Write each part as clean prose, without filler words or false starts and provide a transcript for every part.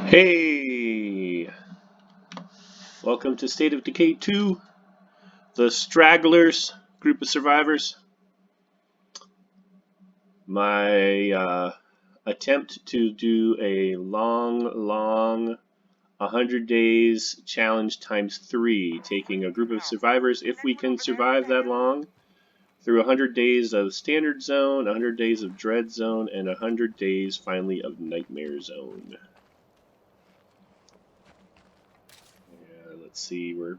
Hey! Welcome to State of Decay 2, the Stragglers group of survivors. My attempt to do a long 100 days challenge times 3, taking a group of survivors, if we can survive that long, through 100 days of Standard Zone, 100 days of Dread Zone, and 100 days, finally, of Nightmare Zone. Let's see, we're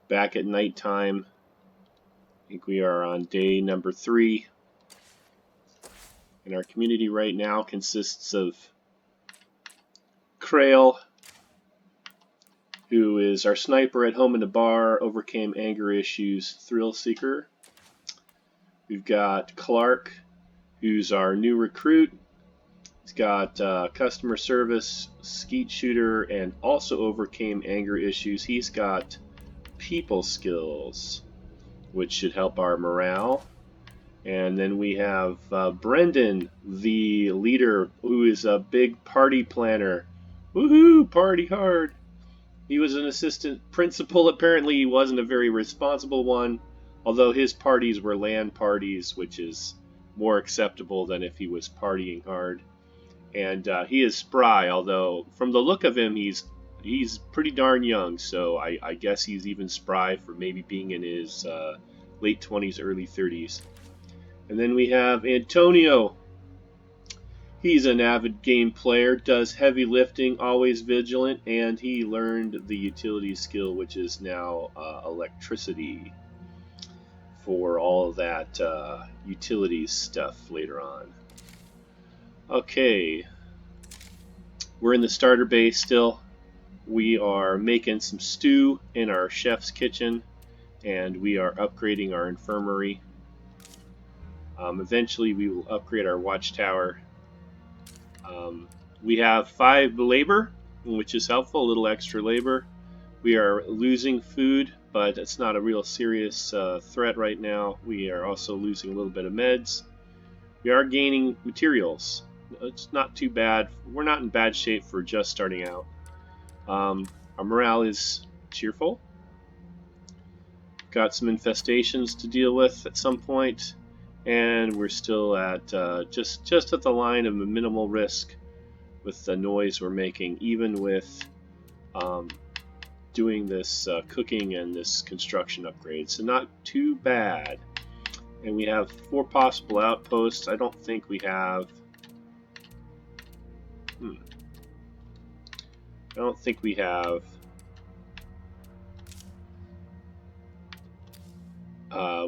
back at nighttime. I think we are on day number 3. And our community right now consists of Krail, who is our sniper at home in the bar, overcame anger issues, thrill seeker. We've got Clark, who's our new recruit. He's got customer service, skeet shooter, and also overcame anger issues. He's got people skills, which should help our morale. And then we have Brendan, the leader, who is a big party planner. Woohoo, party hard. He was an assistant principal. Apparently he wasn't a very responsible one, although his parties were LAN parties, which is more acceptable than if he was partying hard. And he is spry, although from the look of him, he's pretty darn young, so I guess he's even spry for maybe being in his late 20s, early 30s. And then we have Antonio. He's an avid game player, does heavy lifting, always vigilant, and he learned the utility skill, which is now electricity, for all of that utilities stuff later on. Okay, we're in the starter base still. We are making some stew in our chef's kitchen, and we are upgrading our infirmary. Eventually we will upgrade our watchtower. We have 5 labor, which is helpful, a little extra labor. We are losing food, but it's not a real serious threat right now. We are also losing a little bit of meds. We are gaining materials. It's not too bad. We're not in bad shape for just starting out. Our morale is cheerful. Got some infestations to deal with at some point. And we're still at just at the line of a minimal risk with the noise we're making, even with doing this cooking and this construction upgrade. So not too bad. And we have 4 possible outposts. I don't think we have... I don't think we have...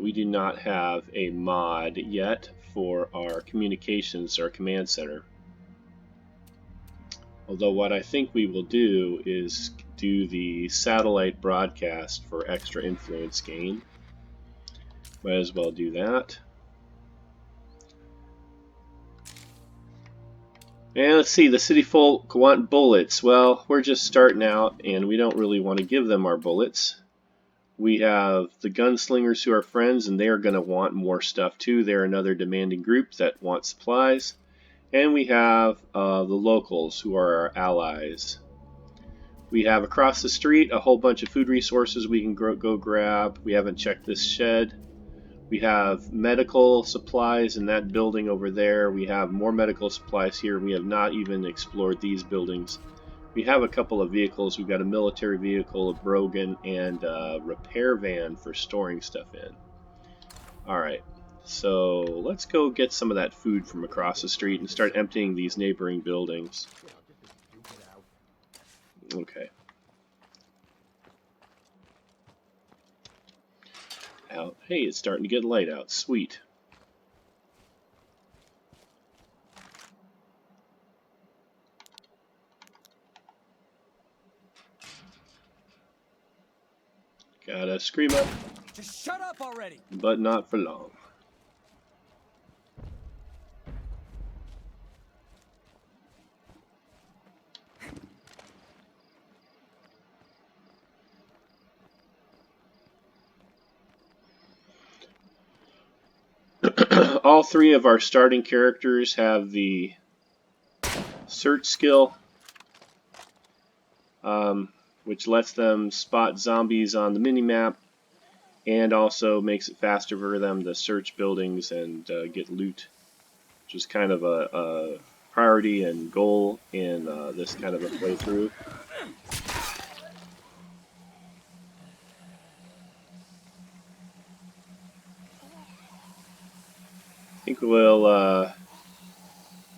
we do not have a mod yet for our communications, our command center. Although what I think we will do is do the satellite broadcast for extra influence gain. Might as well do that. And let's see, the city folk want bullets. Well, we're just starting out and we don't really want to give them our bullets. We have the gunslingers who are friends, and they are going to want more stuff too. They're another demanding group that want supplies. And we have the locals, who are our allies. We have across the street a whole bunch of food resources we can go grab. We haven't checked this shed. We have medical supplies in that building over there. We have more medical supplies here. We have not even explored these buildings. We have a couple of vehicles. We've got a military vehicle, a Brogan, and a repair van for storing stuff in. Alright, so let's go get some of that food from across the street and start emptying these neighboring buildings. Okay. Out. Hey, it's starting to get light out. Sweet. Gotta scream up. Just shut up already. But not for long. All 3 of our starting characters have the search skill, which lets them spot zombies on the minimap and also makes it faster for them to search buildings and get loot, which is kind of a priority and goal in this kind of a playthrough. I think we'll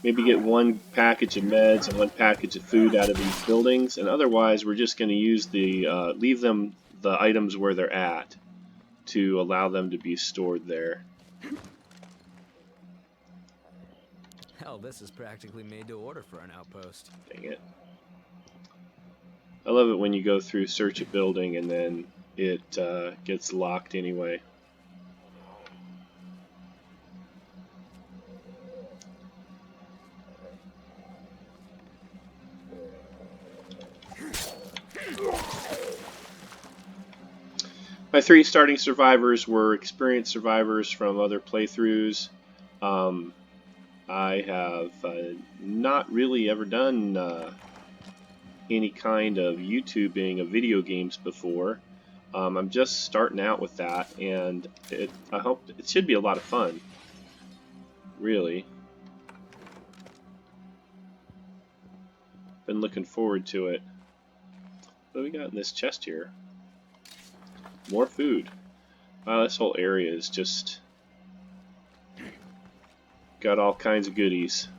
maybe get one package of meds and one package of food out of these buildings, and otherwise we're just going to use the leave them the items where they're at to allow them to be stored there. Hell, this is practically made to order for an outpost. Dang it. I love it when you go through search a building and then it gets locked anyway. My 3 starting survivors were experienced survivors from other playthroughs. I have not really ever done any kind of YouTubing of video games before. I'm just starting out with that, and I hope it should be a lot of fun. Really. Been looking forward to it. What do we got in this chest here? More food. Wow, this whole area is just got all kinds of goodies.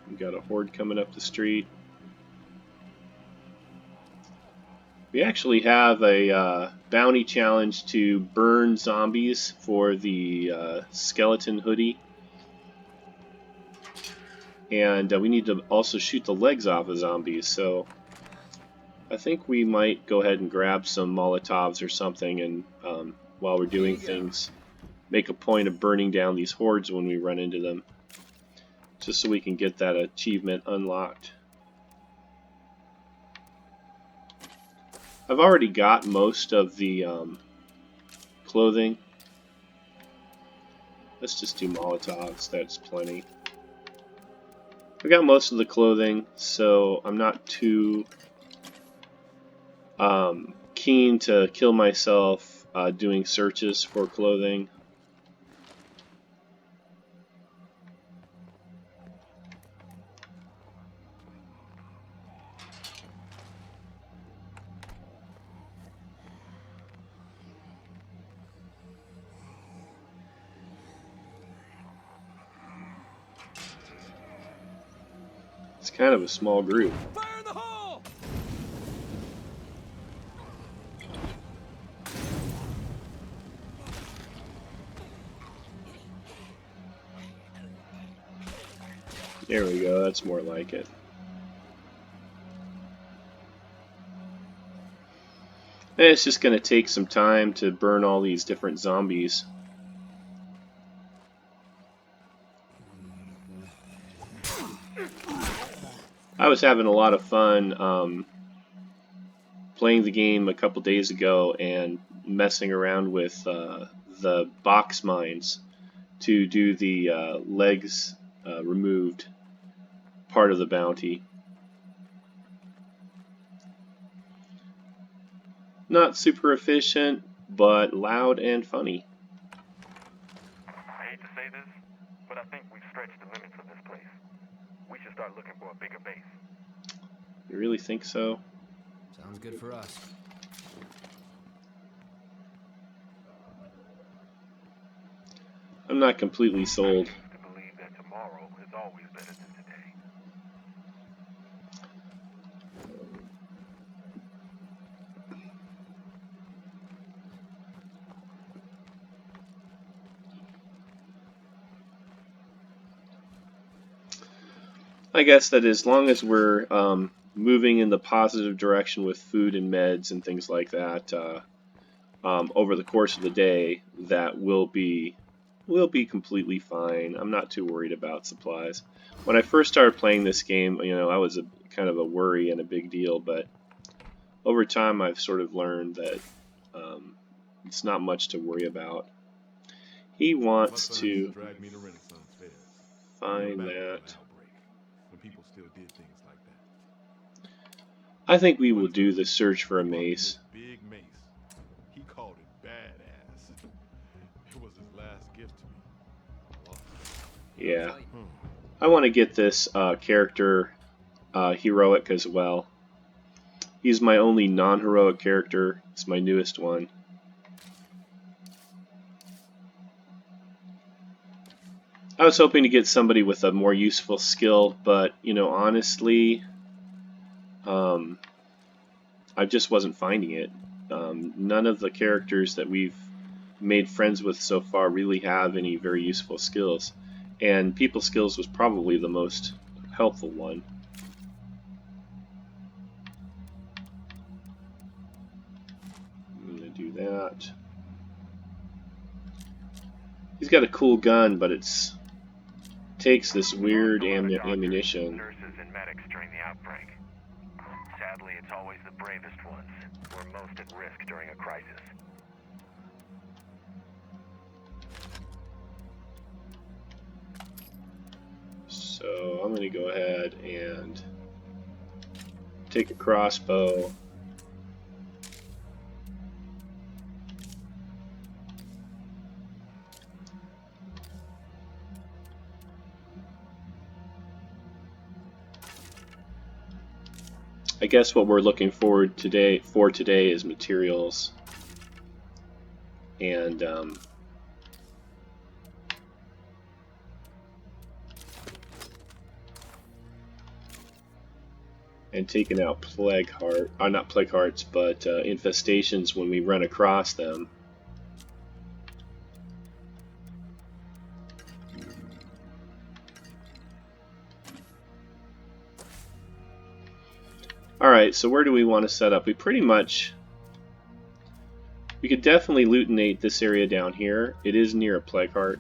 We got a horde coming up the street. We actually have a bounty challenge to burn zombies for the skeleton hoodie. And we need to also shoot the legs off of zombies, so I think we might go ahead and grab some Molotovs or something, and while we're doing things, make a point of burning down these hordes when we run into them, just so we can get that achievement unlocked. I've already got most of the clothing. Let's just do Molotovs, that's plenty. I got most of the clothing, so I'm not too keen to kill myself doing searches for clothing. It's kind of a small group. Fire in the hole! There we go, that's more like it. And it's just going to take some time to burn all these different zombies. I was having a lot of fun playing the game a couple days ago and messing around with the box mines to do the legs removed part of the bounty. Not super efficient, but loud and funny. I hate to say this, but I think we've stretched the limits of this place. We should start looking for a bigger base. You really think so? Sounds good for us. I'm not completely sold. I choose to believe that tomorrow is always better than today. I guess that as long as we're moving in the positive direction with food and meds and things like that over the course of the day, that will be completely fine. I'm not too worried about supplies. When I first started playing this game, you know, I was kind of a worry and a big deal, but over time I've sort of learned that It's not much to worry about. He wants to drag me to Renaissance fairs. find Back before that. the outbreak, when people still did things like that. I think we will One do time, the search for a he brought me mace. this big mace. He called it badass. It was his last gift to me. I lost it. Yeah. Hmm. I want to get this character heroic as well. He's my only non-heroic character. It's my newest one. I was hoping to get somebody with a more useful skill, but, you know, honestly, I just wasn't finding it. None of the characters that we've made friends with so far really have any very useful skills. And people skills was probably the most helpful one. I'm going to do that. He's got a cool gun, but it's takes this weird ammunition. Nurses and medics during the outbreak. Sadly, it's always the bravest ones who are most at risk during a crisis. So I'm going to go ahead and take a crossbow. I guess what we're looking forward today is materials, and taking out not plague hearts, but infestations when we run across them. Alright, so where do we want to set up? We could definitely lootinate this area down here. It is near a plague heart.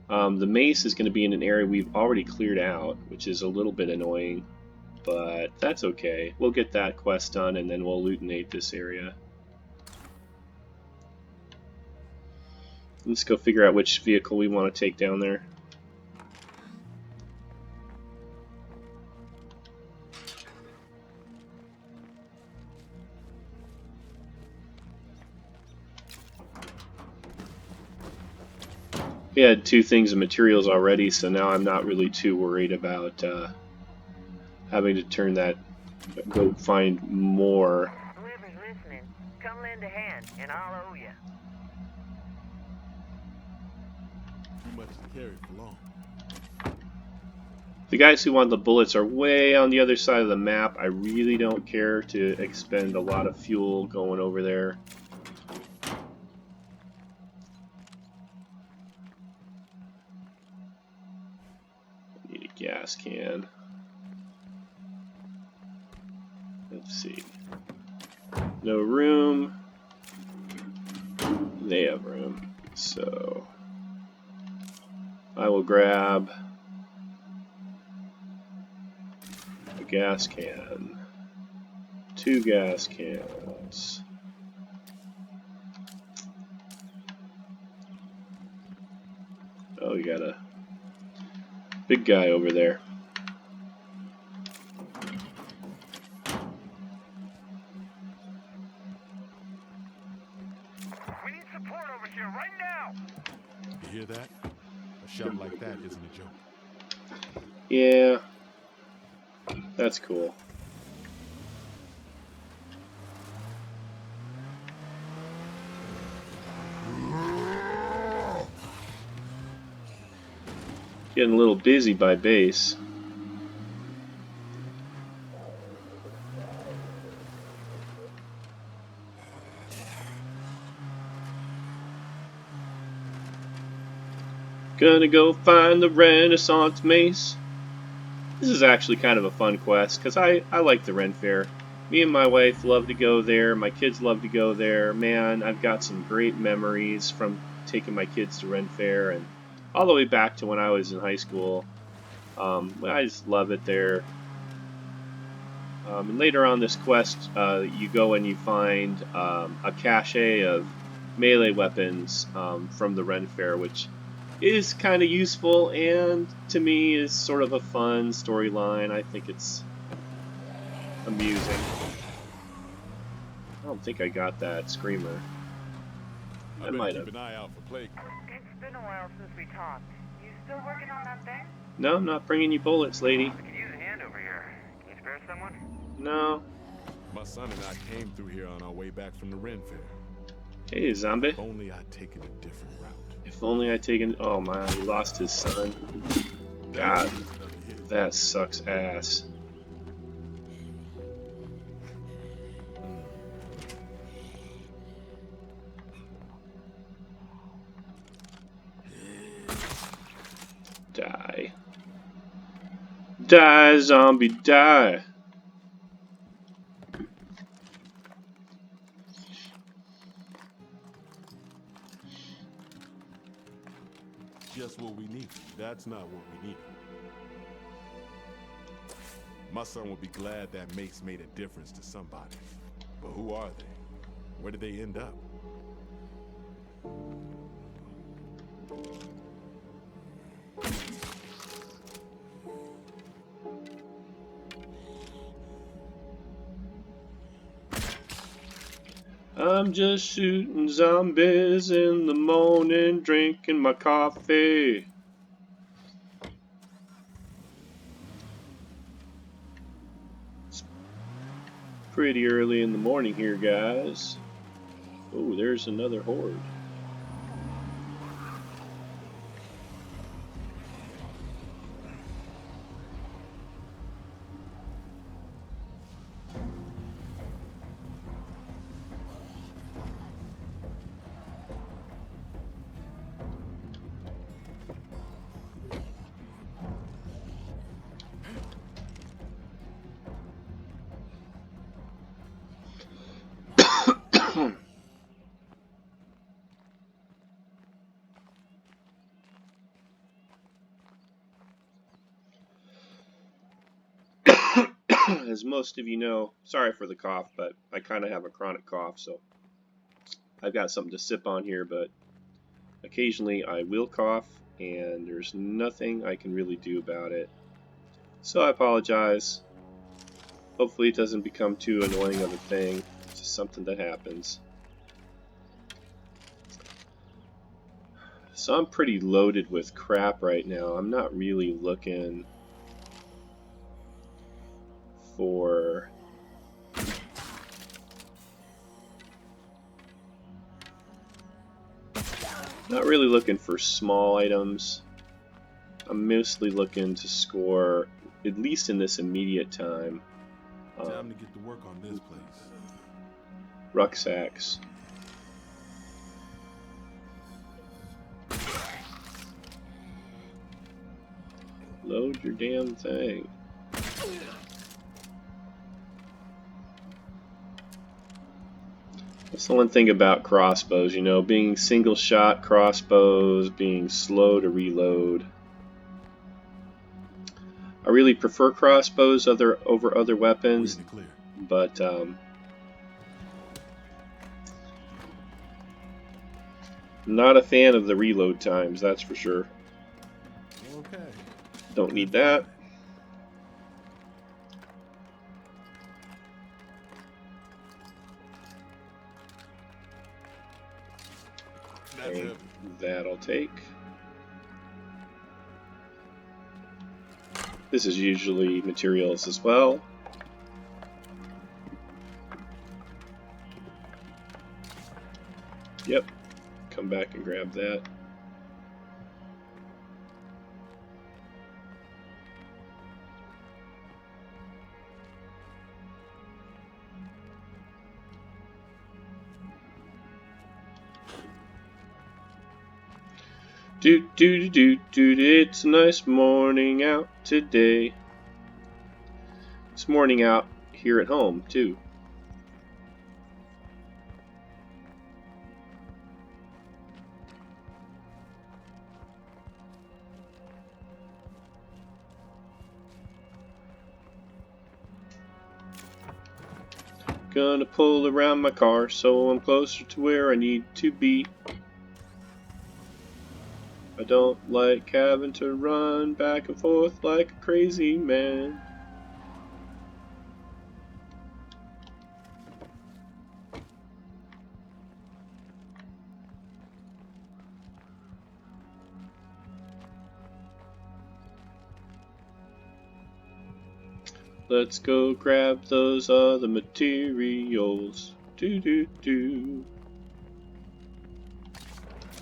The mace is going to be in an area we've already cleared out, which is a little bit annoying, but that's okay. We'll get that quest done and then we'll lootinate this area. Let's go figure out which vehicle we want to take down there. We had 2 things of materials already, so now I'm not really too worried about having to go find more. Whoever's listening, come lend a hand, and I'll owe you. Too much to carry for long. The guys who want the bullets are way on the other side of the map. I really don't care to expend a lot of fuel going over there. Need a gas can. Let's see. No room. They have room. So I will grab a gas can. 2 gas cans. Oh, we got a big guy over there. We need support over here right now! You hear that? A shout like that isn't a joke. Yeah, that's cool. Getting a little busy by base. Gonna go find the Renaissance mace. This is actually kind of a fun quest because I like the Ren Fair. Me and my wife love to go there. My kids love to go there. Man, I've got some great memories from taking my kids to Ren Fair and all the way back to when I was in high school. I just love it there. And later on this quest, you go and you find a cache of melee weapons from the Ren Fair, which is kind of useful and to me is sort of a fun storyline. I think it's amusing. I don't think I got that screamer. I might have. Keep an eye out for plague. It's been a while since we talked. You still working on that thing? No, I'm not bringing you bullets, lady. I could use a hand over here. Can you spare someone? No. My son and I came through here on our way back from the Ren Fair. Hey, zombie. If only I'd taken a different route. If only I'd taken... Oh, man, he lost his son. God, that sucks ass. Die. Die, zombie, die. Just what we need. That's not what we need. My son would be glad that mace made a difference to somebody. But who are they? Where did they end up? I'm just shooting zombies in the morning, drinking my coffee. It's pretty early in the morning here, guys. Oh, there's another horde. As most of you know, sorry for the cough, but I kind of have a chronic cough, so I've got something to sip on here, but occasionally I will cough, and there's nothing I can really do about it. So I apologize. Hopefully it doesn't become too annoying of a thing. It's just something that happens. So I'm pretty loaded with crap right now. I'm not really looking for small items. I'm mostly looking to score, at least in this immediate time, Time to get to work on this place. rucksacks. Load your damn thing. That's the one thing about crossbows, you know, being single shot crossbows, being slow to reload. I really prefer crossbows over other weapons, but not a fan of the reload times, that's for sure. Okay. Don't need that. That's And it. that I'll take. This is usually materials as well. Yep. Come back and grab that. Doot doot doot doot, it's a nice morning out today. It's morning out here at home, too. Gonna pull around my car so I'm closer to where I need to be. I don't like having to run back and forth like a crazy man. Let's go grab those other materials. Do do do.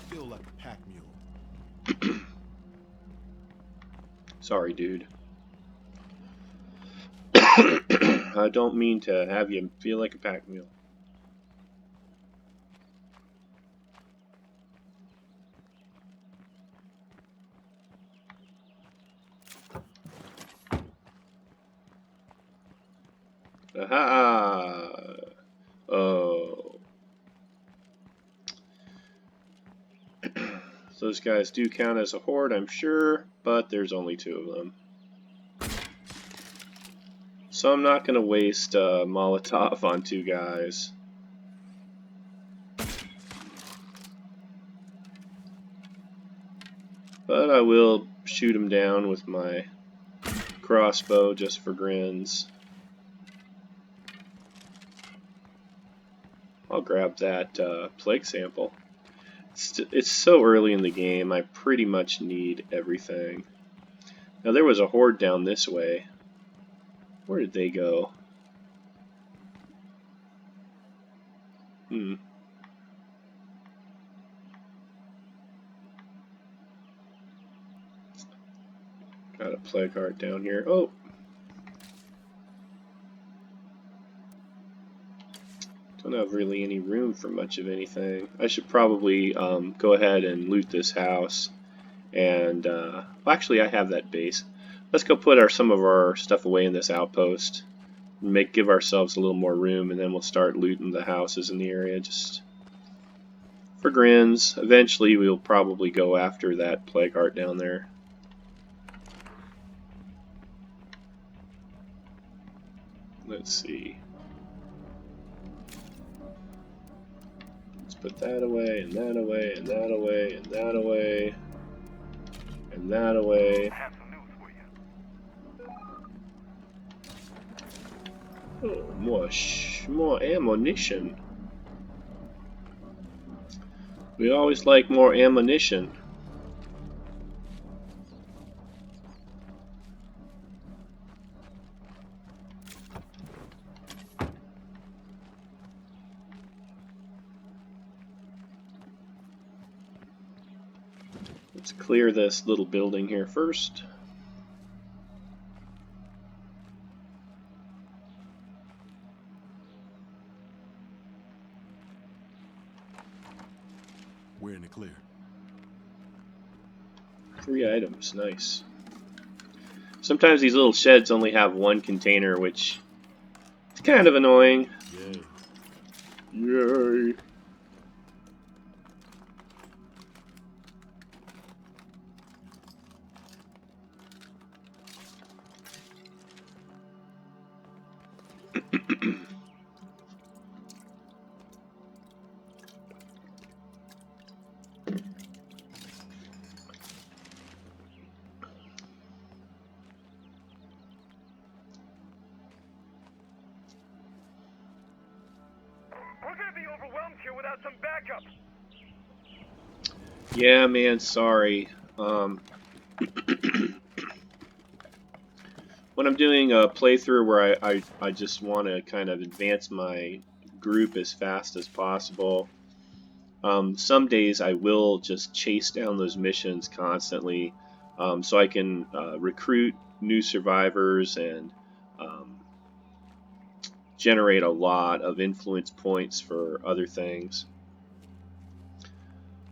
Feel like a pack mule. Sorry, dude. I don't mean to have you feel like a pack mule. Aha! Oh. Those guys do count as a horde, I'm sure, but there's only 2 of them. So I'm not going to waste Molotov on 2 guys. But I will shoot them down with my crossbow just for grins. I'll grab that plague sample. It's so early in the game, I pretty much need everything. Now there was a horde down this way. Where did they go? Got a plague heart down here. Oh! Don't have really any room for much of anything. I should probably go ahead and loot this house. And, well, actually I have that base. Let's go put some of our stuff away in this outpost. Give ourselves a little more room, and then we'll start looting the houses in the area just for grins. Eventually we'll probably go after that plague heart down there. Let's see. Let's put that away, and that away, and that away, and that away, and that away. I have some news for you. Oh, more ammunition. We always like more ammunition. Let's clear this little building here first. We're in the clear. 3 items, nice. Sometimes these little sheds only have 1 container, which is kind of annoying. Yay. Yay. We're gonna be overwhelmed here without some backup. Yeah, man, sorry. When I'm doing a playthrough where I just want to kind of advance my group as fast as possible, some days I will just chase down those missions constantly, so I can recruit new survivors and generate a lot of influence points for other things.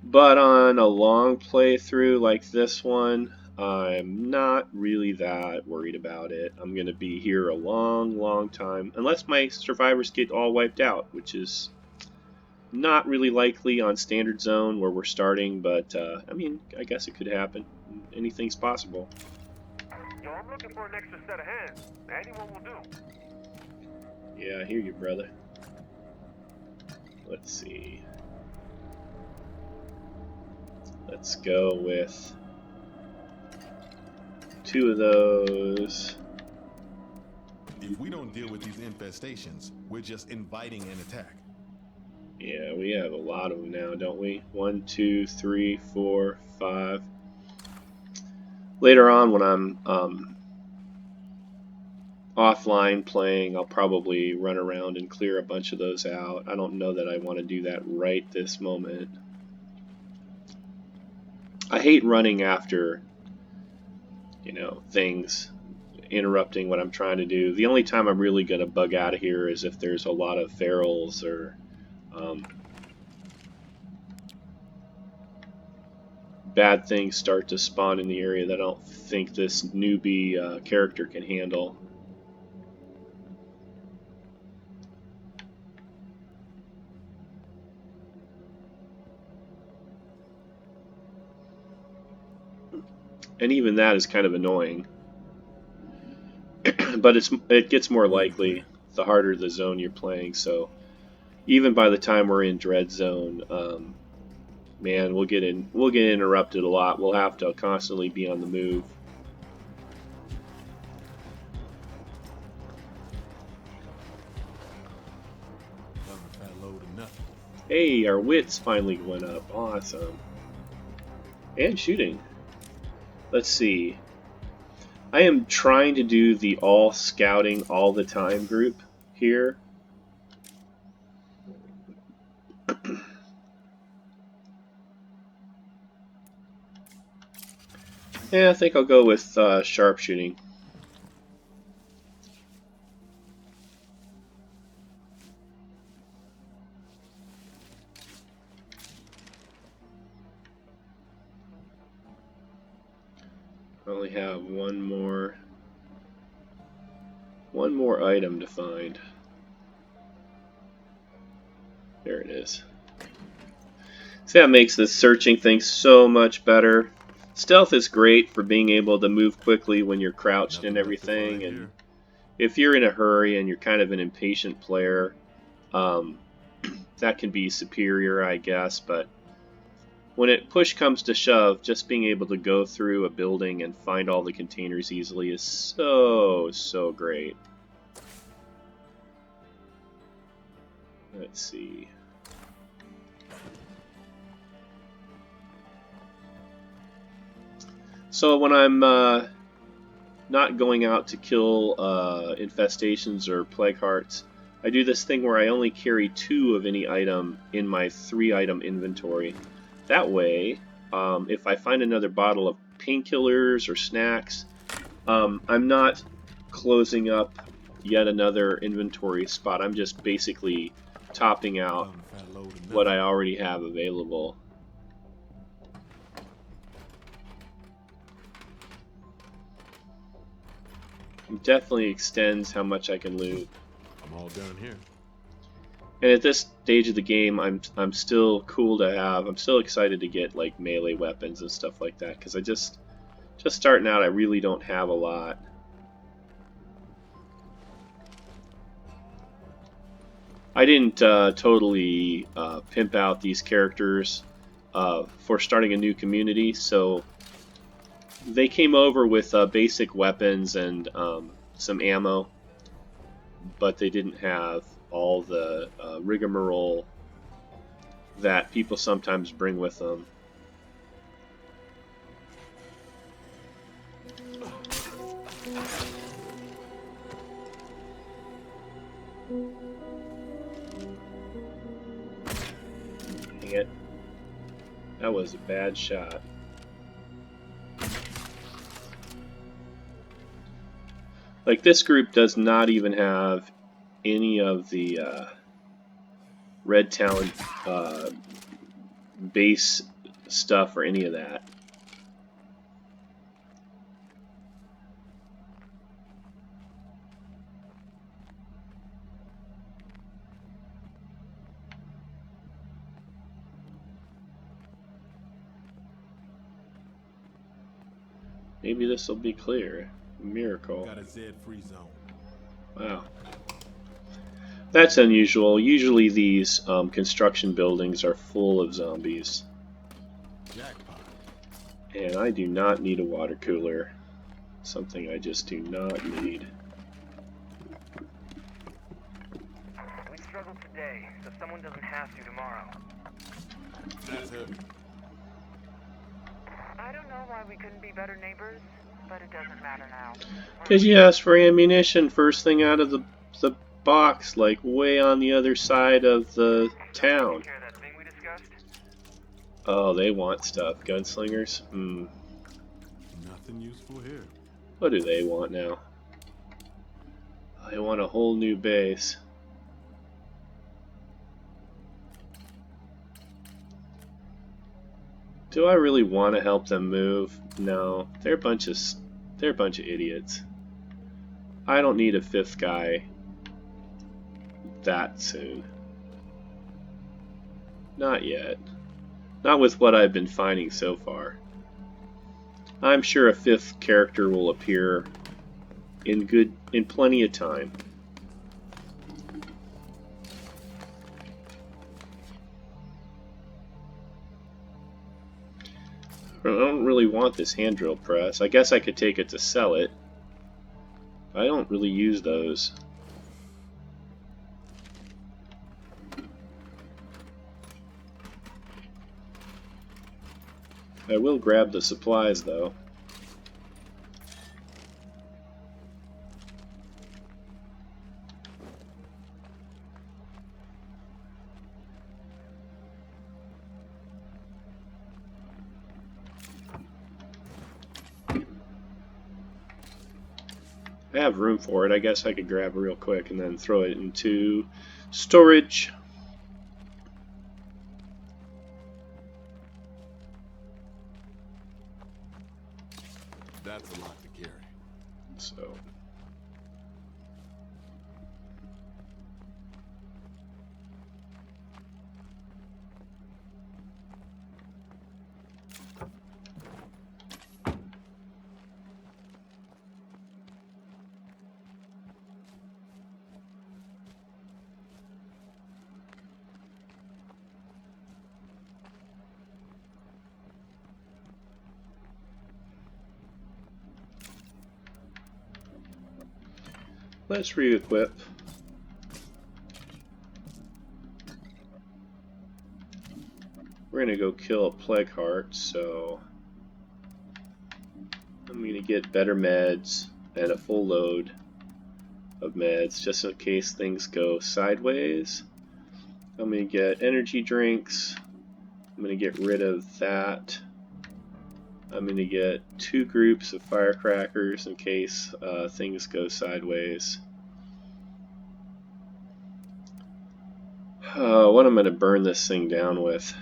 But on a long playthrough like this one, I'm not really that worried about it. I'm going to be here a long time, unless my survivors get all wiped out, which is not really likely on Standard Zone where we're starting, but I mean, I guess it could happen. Anything's possible. Yo, I'm looking for an extra set of hands. Anyone will do. Yeah, I hear you, brother. Let's see. Let's go with 2 of those. If we don't deal with these infestations, we're just inviting an attack. Yeah, we have a lot of them now, don't we? 1, 2, 3, 4, 5. Later on, when I'm offline playing, I'll probably run around and clear a bunch of those out. I don't know that I want to do that right this moment. I hate running after, you know, things interrupting what I'm trying to do. The only time I'm really going to bug out of here is if there's a lot of ferals or bad things start to spawn in the area that I don't think this newbie character can handle. And even that is kind of annoying. But it gets more likely the harder the zone you're playing. So even by the time we're in Dread Zone, man, we'll get interrupted a lot. We'll have to constantly be on the move. Hey, our wits finally went up. Awesome. And shooting. Let's see. I am trying to do the all scouting all the time group here. Yeah, I think I'll go with sharpshooting. I only have one more item to find. There it is. See, that makes this searching thing so much better. Stealth is great for being able to move quickly when you're crouched and everything, and if you're in a hurry and you're kind of an impatient player, that can be superior, I guess, but when push comes to shove, just being able to go through a building and find all the containers easily is so great. Let's see. So when I'm not going out to kill infestations or plague hearts, I do this thing where I only carry 2 of any item in my 3-item inventory. That way, if I find another bottle of painkillers or snacks, I'm not closing up yet another inventory spot. I'm just basically topping out what I already have available. It definitely extends how much I can loot. I'm all done here. And at this stage of the game, I'm still cool to have. I'm still excited to get like melee weapons and stuff like that, because I just starting out, I really don't have a lot. I didn't totally pimp out these characters for starting a new community, so they came over with basic weapons and some ammo, but they didn't have all the rigmarole that people sometimes bring with them. Dang it. That was a bad shot. Like, this group does not even have any of the red talent base stuff or any of that. Maybe this will be clear. Miracle. Got a Z free zone. Wow. That's unusual. Usually these construction buildings are full of zombies. Jackpot. And I do not need a water cooler. Something I just do not need. We struggled today, so someone doesn't have to tomorrow. That's heavy. I don't know why we couldn't be better neighbors, but it doesn't matter now. Because you asked for ammunition first thing out of the box, like way on the other side of the town. Take care of that thing we discussed? Oh, they want stuff. Gunslingers? Hmm. Nothing useful here. What do they want now? They want a whole new base. Do I really want to help them move? No, they're a bunch of idiots. I don't need a fifth guy that soon. Not yet. Not with what I've been finding so far. I'm sure a fifth character will appear in plenty of time. I don't really want this hand drill press. I guess I could take it to sell it. I don't really use those. I will grab the supplies though. I have room for it. I guess I could grab it real quick and then throw it into storage. That's a lot to carry. So let's re-equip. We're gonna go kill a plague heart, so I'm gonna get better meds and a full load of meds just in case things go sideways. I'm gonna get energy drinks. I'm gonna get rid of that. I'm gonna get 2 groups of firecrackers in case things go sideways. What am I gonna burn this thing down with?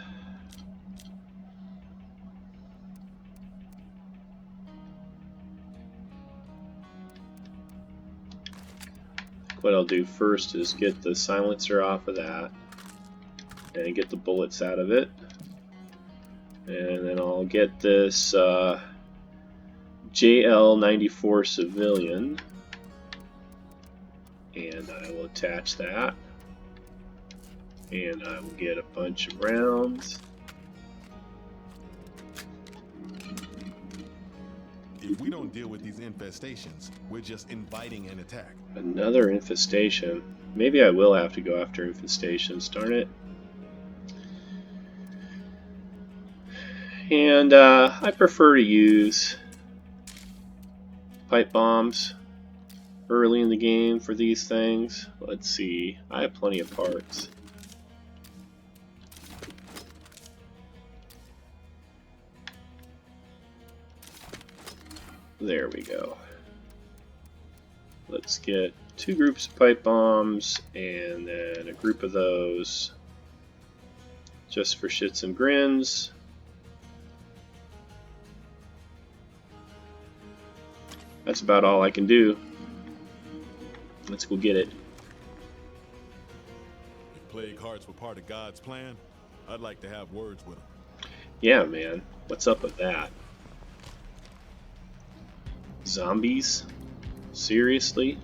What I'll do first is get the silencer off of that and get the bullets out of it, and then I'll get this JL-94 civilian and I will attach that, and I will get a bunch of rounds. If we don't deal with these infestations, we're just inviting an attack. Another infestation. Maybe I will have to go after infestations, darn it. And I prefer to use pipe bombs early in the game for these things. Let's see, I have plenty of parts. There we go. Let's get 2 groups of pipe bombs and then a group of those just for shits and grins. That's about all I can do. Let's go get it. If plague hearts were part of God's plan, I'd like to have words with him. Yeah, man. What's up with that? Zombies? Seriously?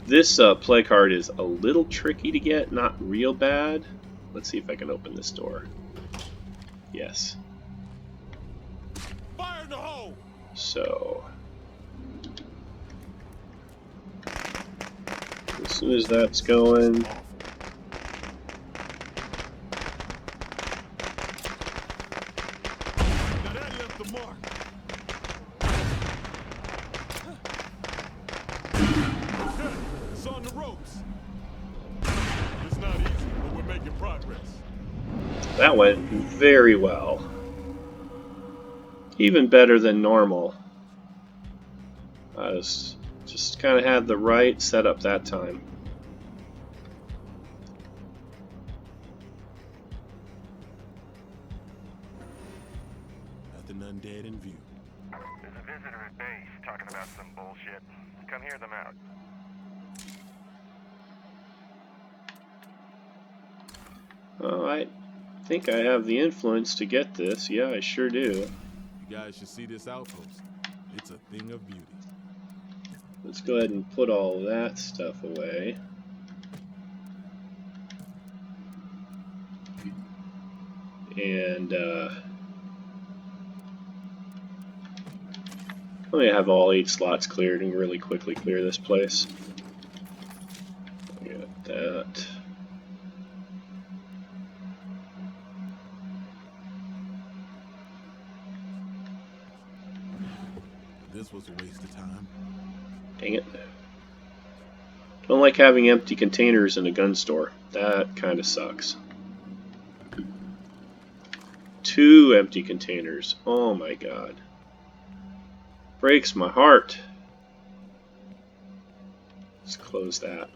This play card is a little tricky to get, not real bad. Let's see if I can open this door. Yes. Fire in the hole! So, as soon as that's going, Now that left the mark. Okay, it's on the ropes. It's not easy, but we're making progress. that went very well. Even better than normal. I was just kind of had the right setup that time. Nothing undead in view. There's a visitor at base talking about some bullshit. Come hear them out. I think I have the influence to get this. Yeah, I sure do. You guys should see this outpost. It's a thing of beauty. Let's go ahead and put all that stuff away. And let me have all 8 slots cleared and really quickly clear this place. Got that. This was a waste of time. Dang it. Don't like having empty containers in a gun store. That kind of sucks. 2 empty containers. Oh my god. Breaks my heart. Let's close that.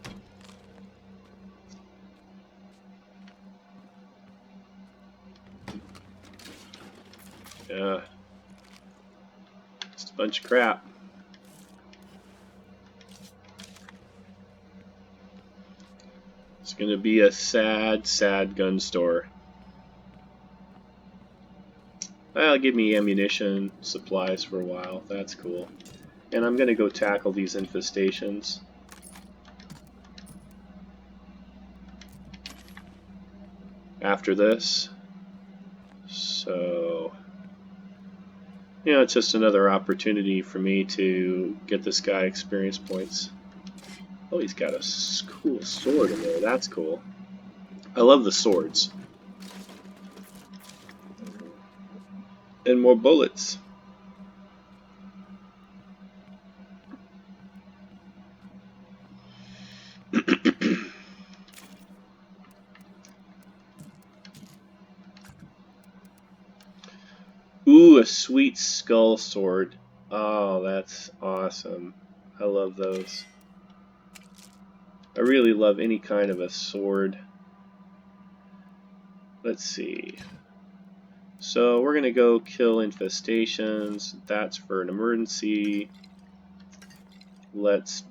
Yeah. Just a bunch of crap. It's gonna be a sad, sad gun store. Well, give me ammunition, supplies for a while. That's cool. And I'm gonna go tackle these infestations. After this. So, you know, it's just another opportunity for me to get this guy experience points. Oh, he's got a cool sword in there. That's cool. I love the swords. And more bullets. Ooh, a sweet skull sword. Oh, that's awesome. I love those. I really love any kind of a sword. Let's see. So we're going to go kill infestations. That's for an emergency. Let's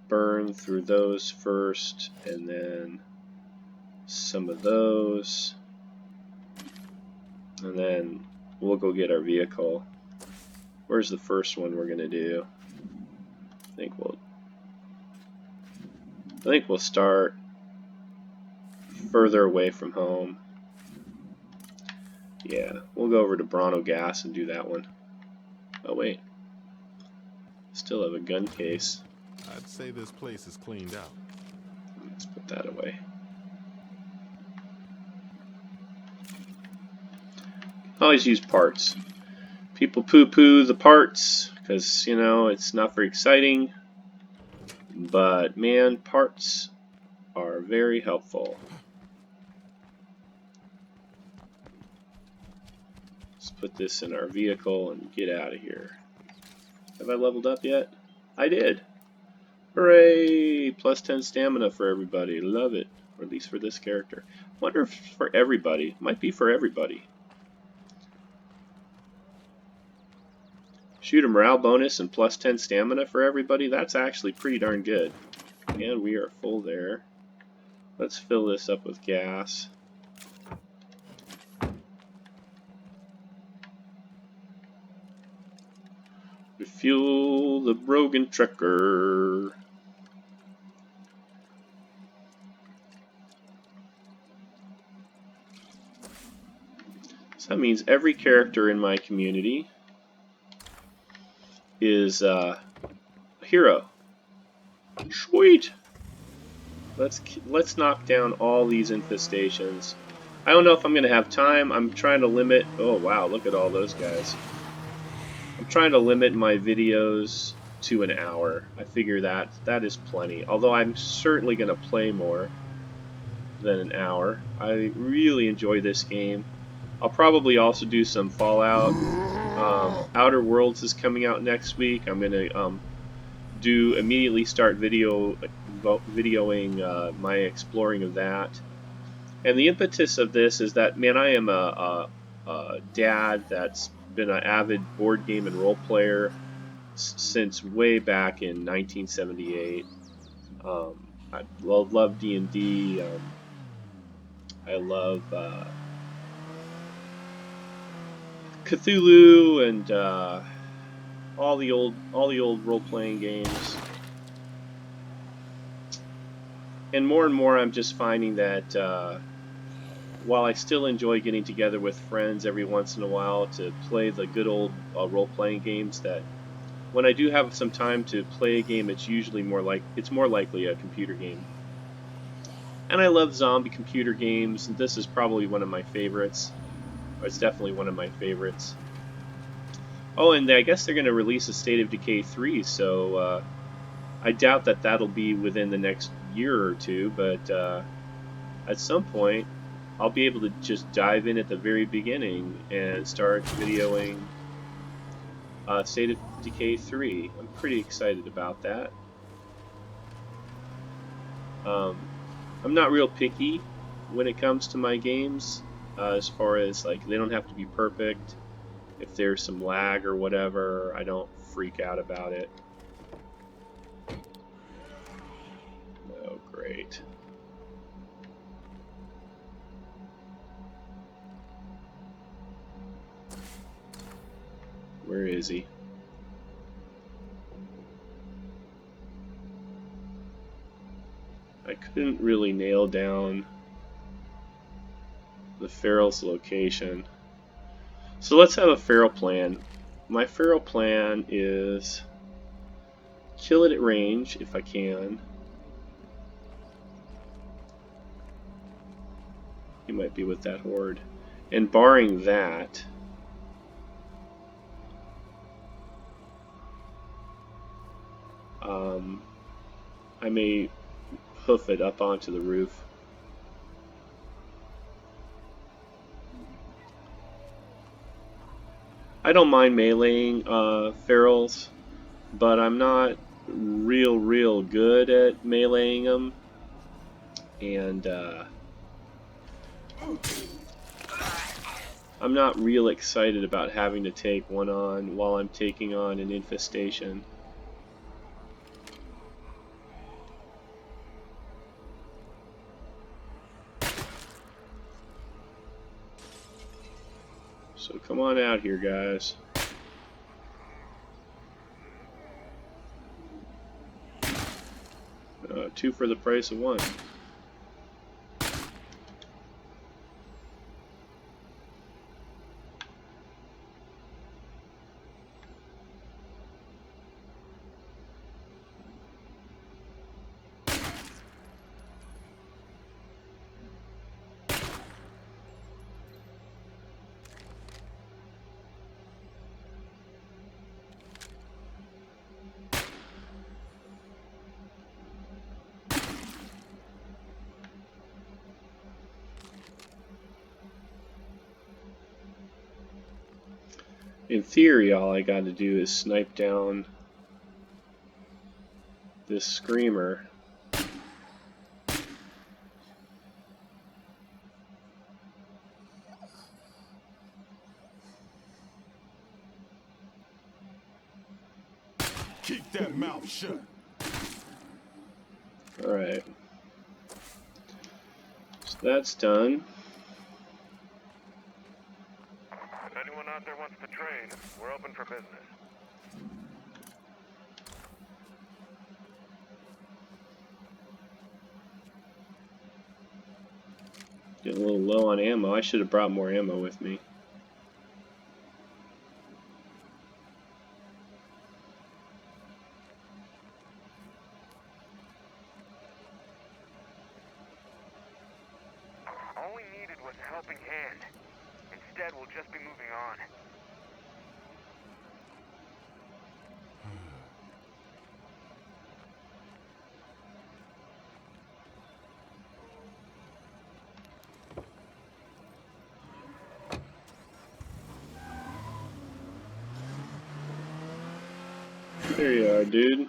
burn through those first, and then some of those. And then we'll go get our vehicle. Where's the first one we're going to do? I think we'll start further away from home. Yeah, we'll go over to Bronto Gas and do that one. Oh wait, still have a gun case. I'd say this place is cleaned out. Let's put that away. Always use parts. People poo-poo the parts because, you know, it's not very exciting. But man, parts are very helpful. Let's put this in our vehicle and get out of here. Have I leveled up yet? I did. Hooray! Plus 10 stamina for everybody. Love it. Or at least for this character. Wonder if it's for everybody. Might be for everybody. Shoot a morale bonus and plus 10 stamina for everybody. That's actually pretty darn good. And we are full there. Let's fill this up with gas. Refuel the broken trucker. So that means every character in my community is a hero. Sweet! Let's knock down all these infestations. I don't know if I'm going to have time. I'm trying to limit... Oh, wow, look at all those guys. I'm trying to limit my videos to an hour. I figure that is plenty. Although I'm certainly going to play more than an hour. I really enjoy this game. I'll probably also do some Fallout. Outer Worlds is coming out next week. I'm going to immediately start videoing my exploring of that. And the impetus of this is that, man, I am a dad that's been an avid board game and role player since way back in 1978. I love D&D. I love Cthulhu and all the old role-playing games. And more I'm just finding that while I still enjoy getting together with friends every once in a while to play the good old role-playing games, that when I do have some time to play a game, it's usually more likely a computer game. And I love zombie computer games, and this is probably one of my favorites. Or it's definitely one of my favorites. Oh, and I guess they're going to release a State of Decay 3, so I doubt that that'll be within the next year or two, but at some point I'll be able to just dive in at the very beginning and start videoing State of Decay 3. I'm pretty excited about that. I'm not real picky when it comes to my games, as far as like they don't have to be perfect. If there's some lag or whatever, I don't freak out about it. Oh, great. Where is he? I couldn't really nail down the feral's location. So let's have a feral plan. My feral plan is kill it at range if I can. He might be with that horde. And barring that, I may hoof it up onto the roof. I don't mind meleeing ferals, but I'm not real good at meleeing them. And I'm not real excited about having to take one on while I'm taking on an infestation. So come on out here, guys. Two for the price of one. In theory, all I got to do is snipe down this screamer. Keep that mouth shut. Alright. So that's done. If anyone out there wants to trade, we're open for business. Getting a little low on ammo. I should have brought more ammo with me. All we needed was a helping hand. Instead, we'll just be moving on. There you are, dude.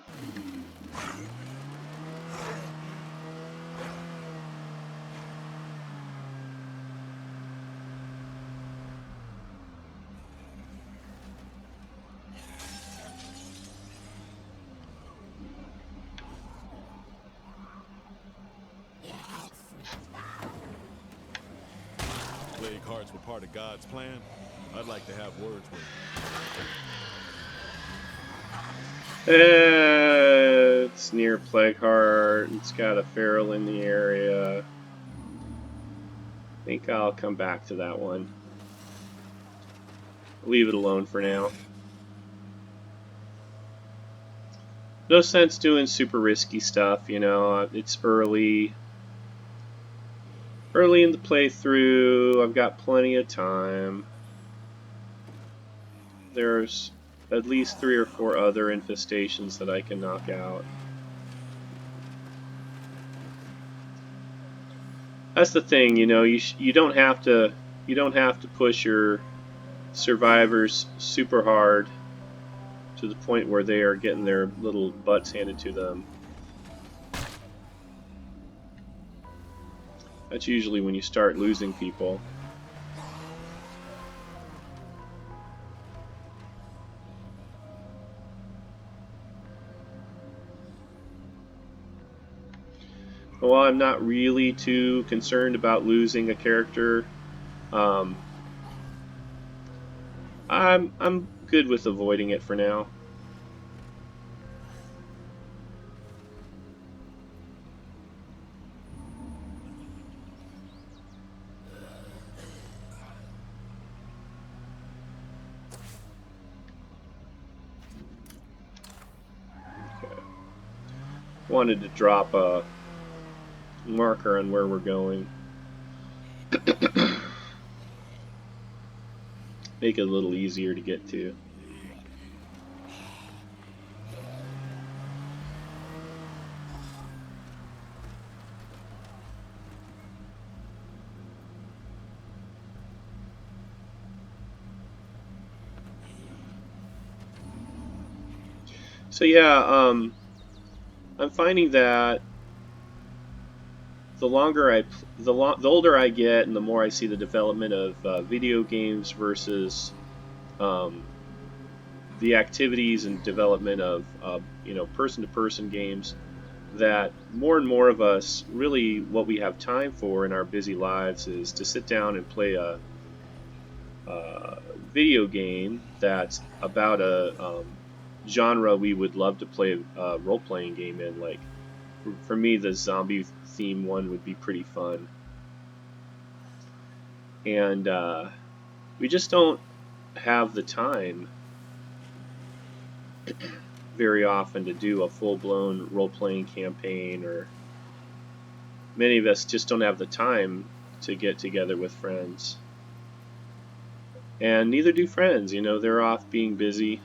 Plague hearts were part of God's plan. I'd like to have words with him. It's near Plagueheart. It's got a feral in the area. I think I'll come back to that one. Leave it alone for now. No sense doing super risky stuff, you know. It's early in the playthrough. I've got plenty of time. There's at least 3 or 4 other infestations that I can knock out. That's the thing, you know. You don't have to push your survivors super hard to the point where they are getting their little butts handed to them. That's usually when you start losing people. Well, I'm not really too concerned about losing a character. I'm good with avoiding it for now. Okay. Wanted to drop a marker on where we're going. Make it a little easier to get to. So yeah, I'm finding that the older I get, and the more I see the development of video games versus the activities and development of you know, person-to-person games, that more and more of us, really what we have time for in our busy lives is to sit down and play a video game that's about a genre we would love to play a role-playing game in. Like, for me, the zombie theme one would be pretty fun. And we just don't have the time very often to do a full-blown role-playing campaign, or many of us just don't have the time to get together with friends. And neither do friends, you know, they're off being busy.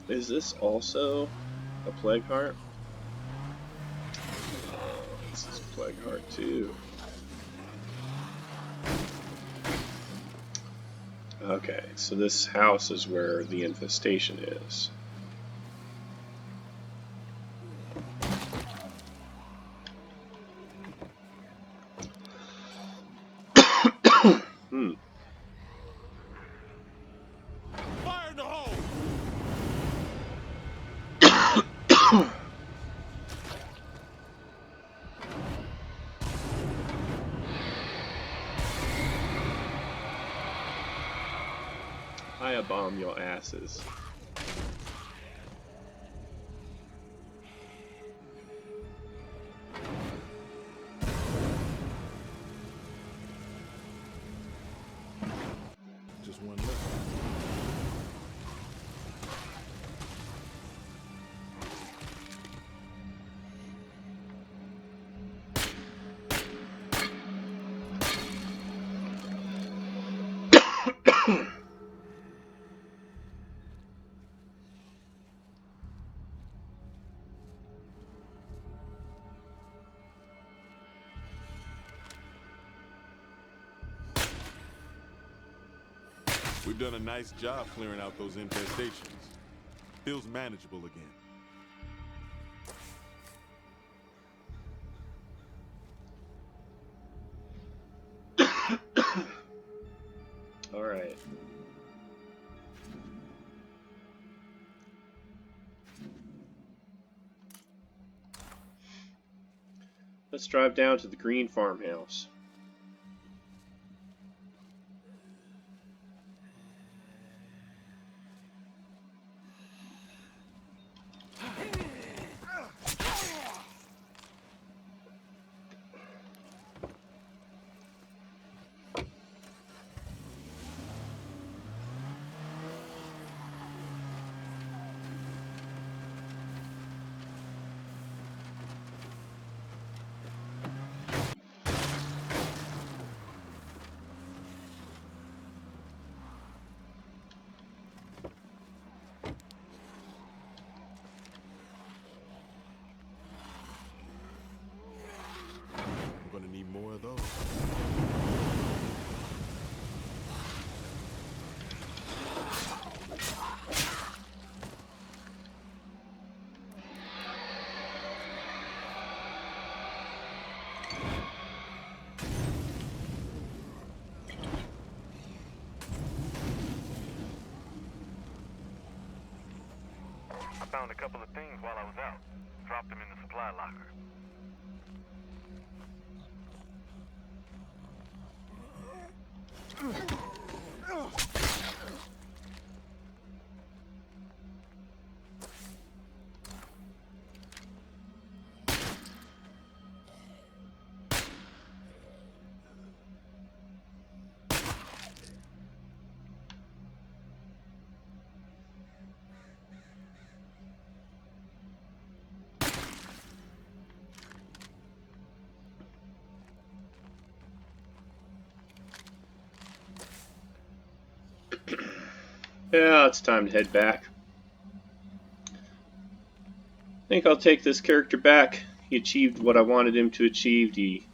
Is this also a plague heart? This is plague heart too. Okay, so this house is where the infestation is. Fire in the hole! I bomb your asses. Just one left. We've done a nice job clearing out those infestations. Feels manageable again. All right. Let's drive down to the green farmhouse. I'm gonna need more of those. I found a couple of things while I was out. Dropped them in the supply locker. Yeah, it's time to head back. I think I'll take this character back. He achieved what I wanted him to achieve. He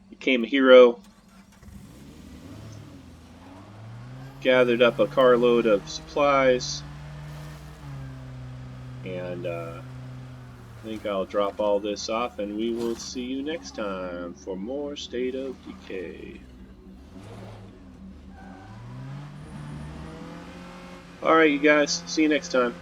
became a hero. Gathered up a carload of supplies. And I think I'll drop all this off and we will see you next time for more State of Decay. Alright, you guys. See you next time.